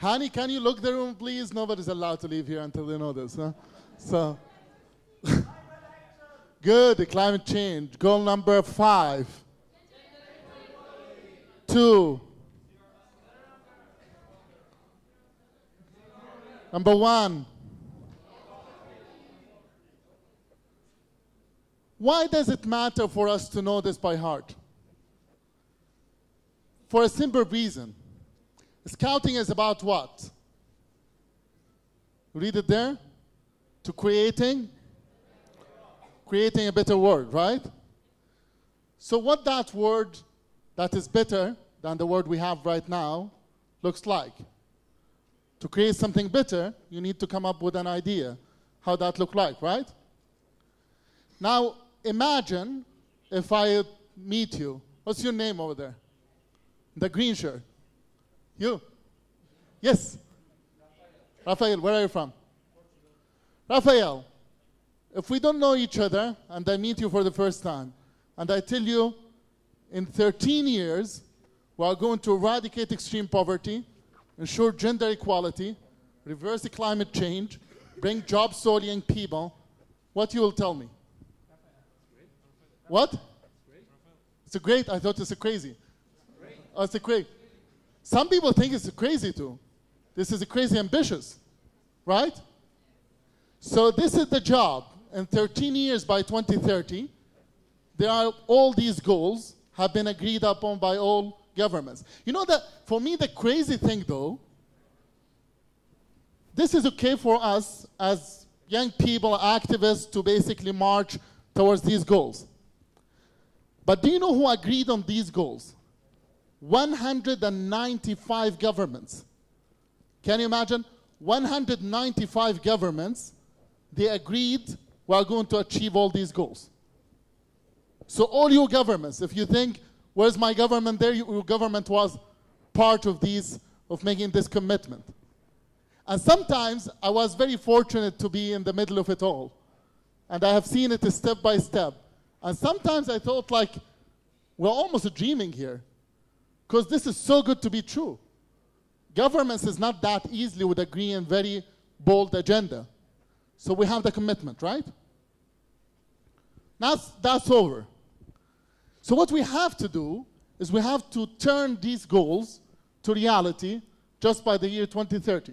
Hani, can you look the room, please? Nobody's allowed to leave here until they know this, huh? So, good, the climate change. Goal number 5. 2. Number 1. Why does it matter for us to know this by heart? For a simple reason. Scouting is about what? Read it there. To creating a better world, right? So what that word that is better than the word we have right now looks like. To create something better, you need to come up with an idea how that look like, right? Now, imagine if I meet you. What's your name over there? The green shirt. You? Yes. Rafael, where are you from? Rafael, if we don't know each other and I meet you for the first time and I tell you in 13 years we are going to eradicate extreme poverty, ensure gender equality, reverse the climate change, bring jobs to all young people, what you will tell me? What? It's a great. I thought it's a crazy. Oh, it's a great. Some people think it's a crazy too. This is a crazy ambitious, right? So this is the job. In 13 years by 2030, there are all these goals have been agreed upon by all governments. You know that for me the crazy thing though, this is okay for us as young people, activists to basically march towards these goals. But do you know who agreed on these goals? 195 governments. Can you imagine? 195 governments, they agreed we are going to achieve all these goals. So all your governments, if you think, where's my government there? Your government was part of these, of making this commitment. And sometimes I was very fortunate to be in the middle of it all. And I have seen it step by step. And sometimes I thought like, we're almost dreaming here. Because this is so good to be true. governments is not that easily would agree on very bold agenda. So we have the commitment, right? That's over. So what we have to do is we have to turn these goals to reality just by the year 2030.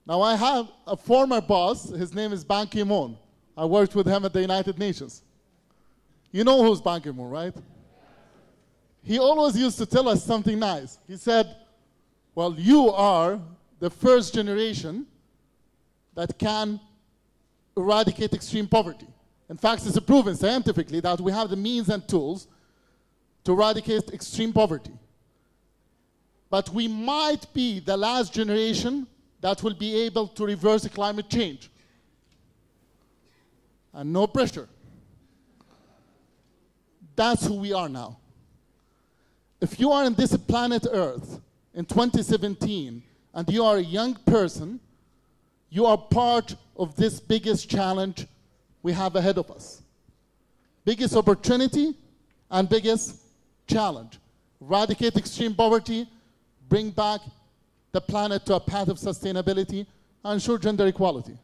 Now I have a former boss, his name is Ban Ki-moon. I worked with him at the United Nations. You know who's Ban Ki-moon, right? He always used to tell us something nice. He said, well, you are the first generation that can eradicate extreme poverty. In fact, it's proven scientifically that we have the means and tools to eradicate extreme poverty. But we might be the last generation that will be able to reverse climate change. And no pressure. That's who we are now. If you are on this planet Earth in 2017 and you are a young person, you are part of this biggest challenge we have ahead of us. Biggest opportunity and biggest challenge. Eradicate extreme poverty, bring back the planet to a path of sustainability, and ensure gender equality.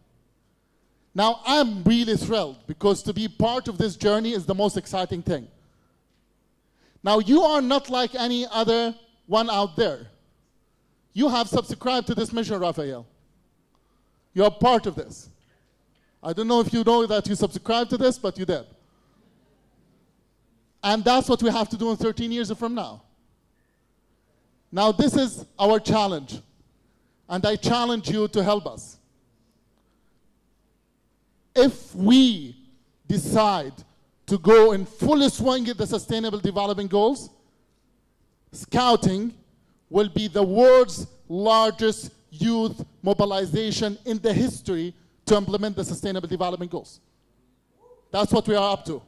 Now, I'm really thrilled because to be part of this journey is the most exciting thing. Now, you are not like any other one out there. You have subscribed to this mission, Raphael. You are part of this. I don't know if you know that you subscribed to this, but you did. And that's what we have to do in 13 years from now. Now, this is our challenge. And I challenge you to help us. If we decide to go in full swing at the Sustainable Development Goals, Scouting will be the world's largest youth mobilization in the history to implement the Sustainable Development Goals. That's what we are up to.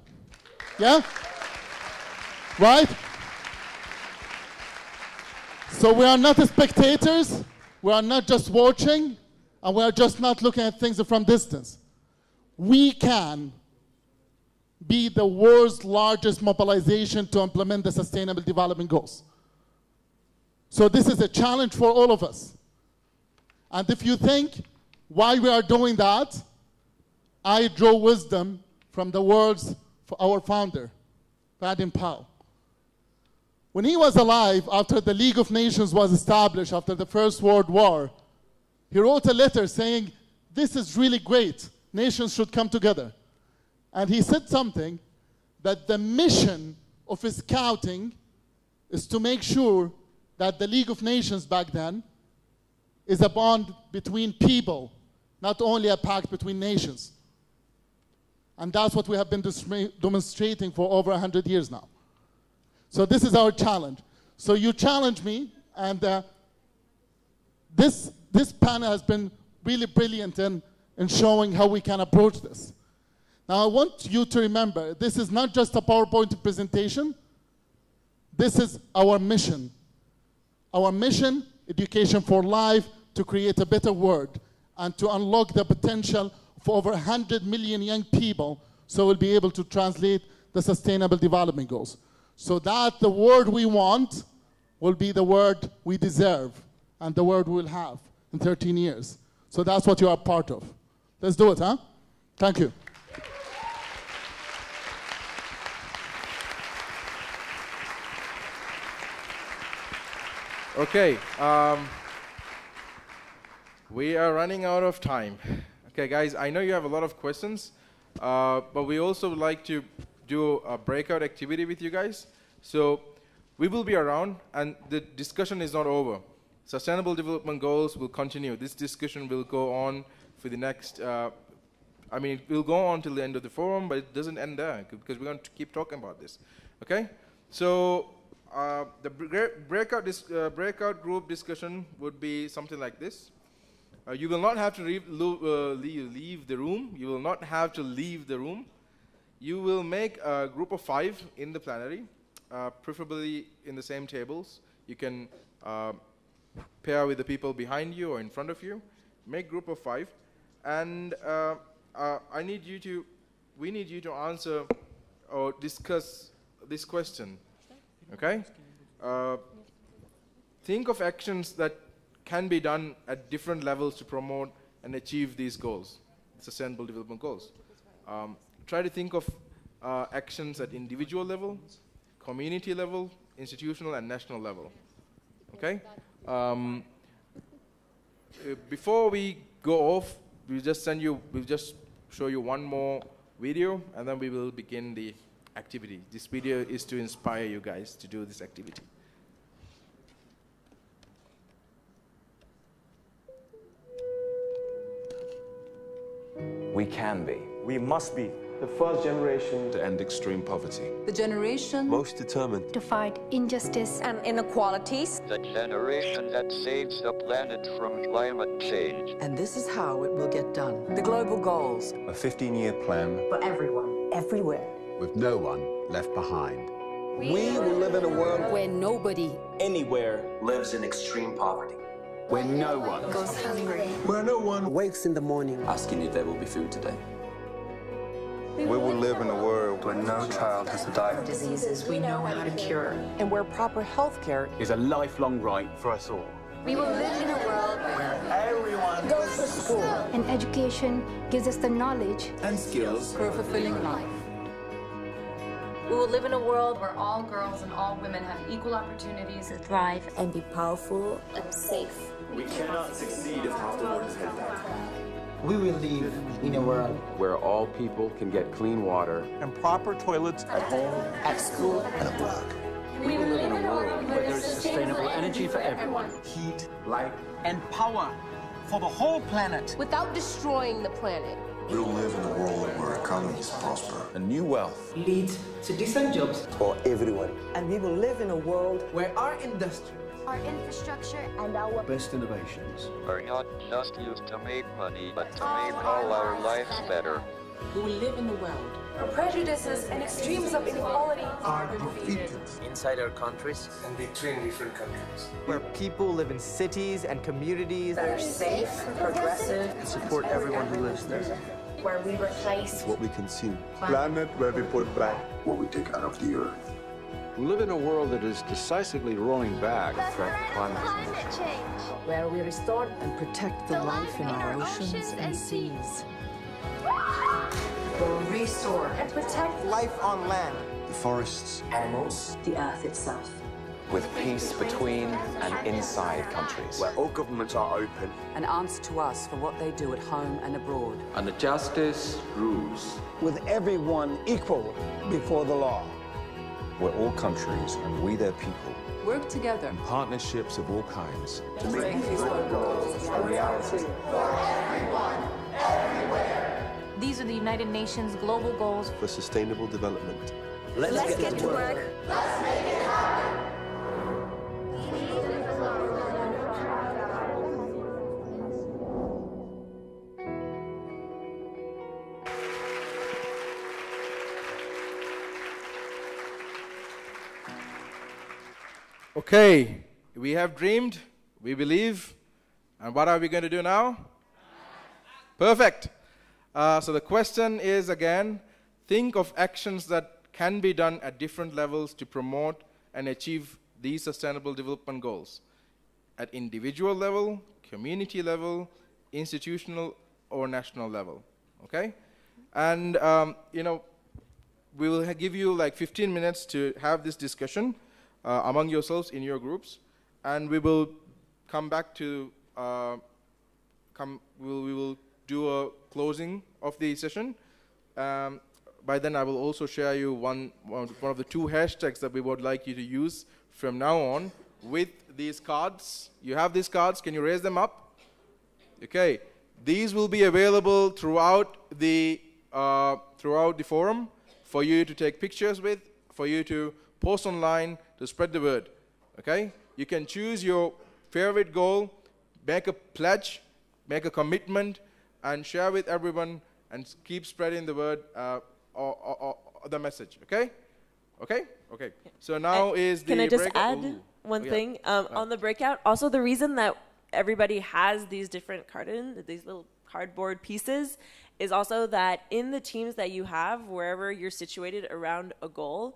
Yeah? Right? So we are not spectators, we are not just watching, and we are just not looking at things from distance. We can be the world's largest mobilization to implement the Sustainable Development Goals. So this is a challenge for all of us. And if you think why we are doing that, I draw wisdom from the words of our founder, Baden Powell. When he was alive, after the League of Nations was established, after the First World War, he wrote a letter saying, this is really great, nations should come together. And he said something, that the mission of Scouting is to make sure that the League of Nations back then is a bond between people, not only a pact between nations. And that's what we have been demonstrating for over 100 years now. So this is our challenge. So you challenge me, and this panel has been really brilliant in showing how we can approach this. Now I want you to remember, this is not just a PowerPoint presentation. This is our mission. Our mission, education for life, to create a better world and to unlock the potential for over 100 million young people so we'll be able to translate the Sustainable Development Goals. So that the world we want will be the world we deserve and the world we'll have in 13 years. So that's what you are part of. Let's do it, huh? Thank you. Okay, we are running out of time. Okay, guys, I know you have a lot of questions, but we also would like to do a breakout activity with you guys. So we will be around, and the discussion is not over. Sustainable Development Goals will continue. This discussion will go on for the next, it will go on till the end of the forum, but it doesn't end there, because we're going to keep talking about this. Okay? So the breakout group discussion would be something like this. You will not have to leave the room. You will not have to leave the room. You will make a group of 5 in the plenary, preferably in the same tables. You can pair with the people behind you or in front of you. Make group of 5, and we need you to answer or discuss this question. Okay? think of actions that can be done at different levels to promote and achieve these goals, Sustainable Development Goals. Try to think of actions at individual level, community level, institutional and national level. Okay? Before we go off, we'll just show you one more video, and then we will begin the activity. This video is to inspire you guys to do this activity. We can be. We must be the first generation to end extreme poverty. The generation Most determined to fight injustice and inequalities. The generation that saves the planet from climate change. And this is how it will get done. The global goals. A 15-year plan For everyone, everywhere. with no one left behind. We will live in a world Where nobody anywhere lives in extreme poverty. Where no one goes hungry. Where no one Wakes in the morning. Asking if there will be food today. We will live in a world where no child has to die of Diseases we know how to cure. and where proper health care is a lifelong right for us all. We will live in a world Where everyone Goes to school. and education gives us the knowledge And skills for a fulfilling life. We will live in a world where all girls and all women have equal opportunities to thrive And be powerful. and safe. we cannot succeed if half the world is headed back. We will live in a world where all people can get clean water and proper toilets At home, at school, and at work. We will live in a world where there is sustainable energy for everyone. heat, light, and power for the whole planet. Without destroying the planet. We'll live in a world where economies prosper. And new wealth Lead to decent jobs For everyone. And we will live in a world where our industry, our infrastructure and our best innovations Are not just used to make money, but to make all our lives better. we will live in a world Where prejudices and extremes of inequality Are defeated. Inside our countries, and between different countries. Where people live in cities and communities that are safe, progressive, and support everyone who lives there. where we replace what we consume. Planet where we put back What we take out of the earth. We live in a world that is decisively rolling back the threat of climate change. where we restore and protect the life in our oceans and seas. Where we restore and protect life on land. The forests, animals, the earth itself. With peace between and inside countries. where all governments are open and answer to us for what they do at home and abroad. and the justice rules. With everyone equal before the law. where all countries and we their people Work together. partnerships of all kinds To make these goals a reality. These are the United Nations global goals. for sustainable development. Let's get to work. Okay, we have dreamed, we believe, and what are we going to do now? Perfect. So the question is again, think of actions that can be done at different levels to promote and achieve these sustainable development goals. At individual level, community level, institutional or national level, okay? And, we will give you like 15 minutes to have this discussion among yourselves in your groups, and we will come back to, we will do a closing of the session. By then I will also share you one of the 2 hashtags that we would like you to use from now on with these cards. You have these cards, can you raise them up? Okay, these will be available throughout the forum for you to take pictures with, for you to post online, to spread the word, okay? You can choose your favorite goal, make a pledge, make a commitment, and share with everyone and keep spreading the word or the message, okay? Okay? Okay. So now is the Can I just breakout. add one thing? On the breakout, also the reason that everybody has these different these little cardboard pieces is also that in the teams that you have, wherever you're situated around a goal,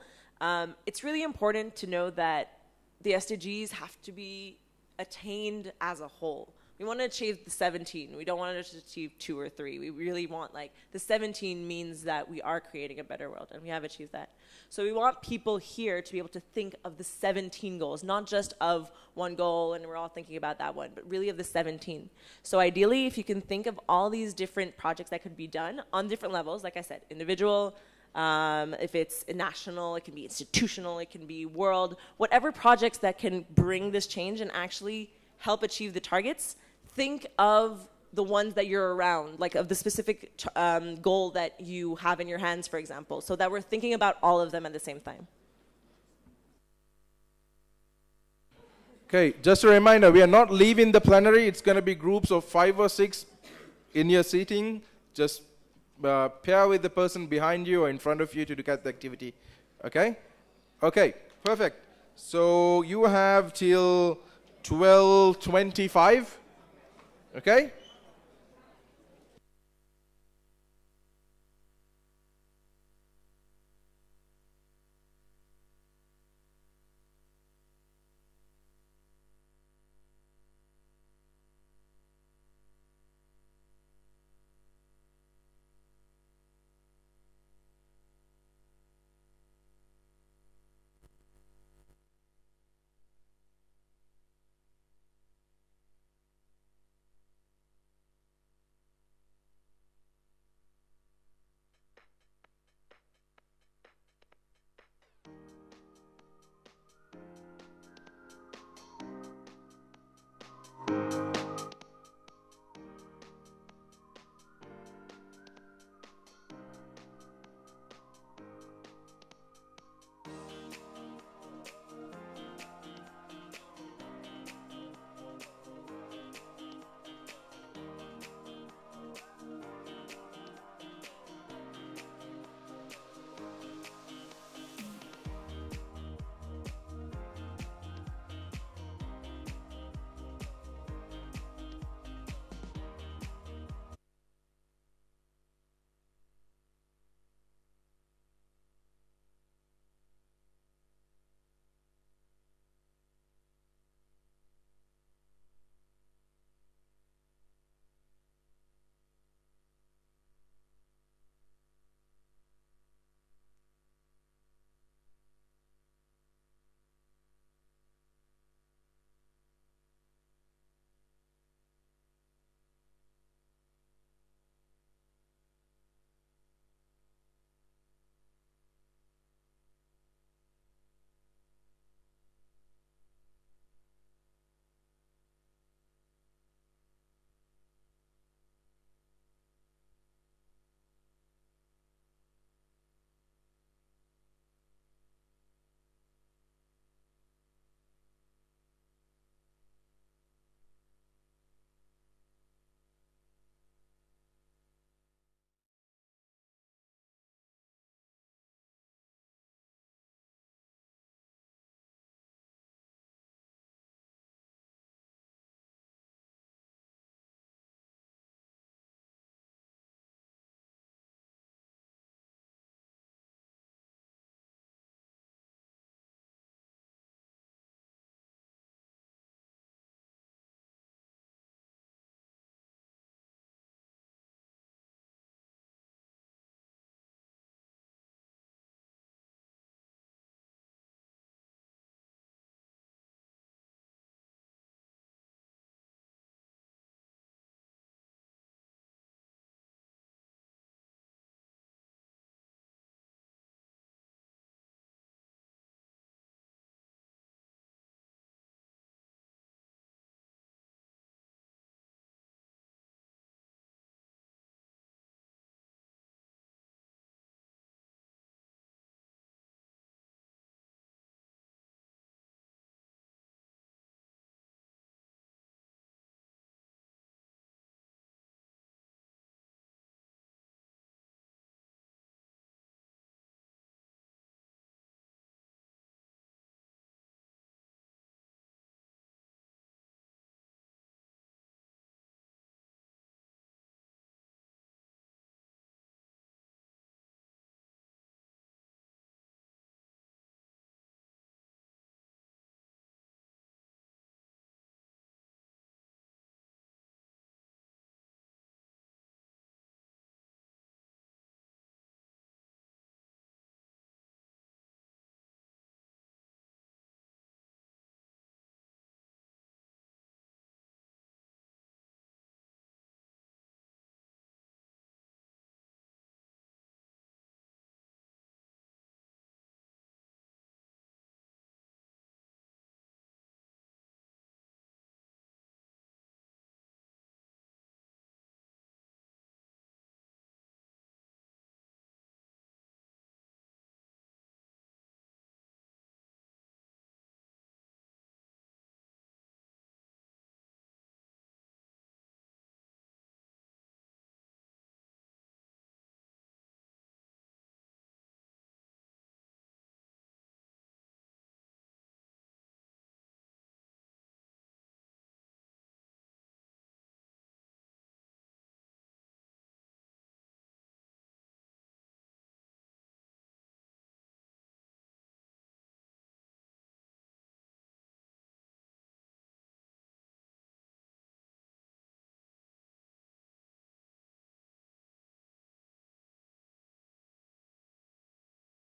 it's really important to know that the SDGs have to be attained as a whole. We want to achieve the 17. We don't want to just achieve 2 or 3. We really want, like, the 17 means that we are creating a better world, and we have achieved that. So we want people here to be able to think of the 17 goals, not just of one goal and we're all thinking about that one, but really of the 17. So ideally, if you can think of all these different projects that could be done on different levels, like I said, individual, if it's national, it can be institutional, it can be world, whatever projects that can bring this change and actually help achieve the targets, think of the ones that you're around, like of the specific goal that you have in your hands, for example, so that we're thinking about all of them at the same time. Okay, just a reminder, we are not leaving the plenary. It's going to be groups of 5 or 6 in your seating. Just pair with the person behind you or in front of you to look at the activity. Okay? Okay, perfect. So you have till 12:25. Okay?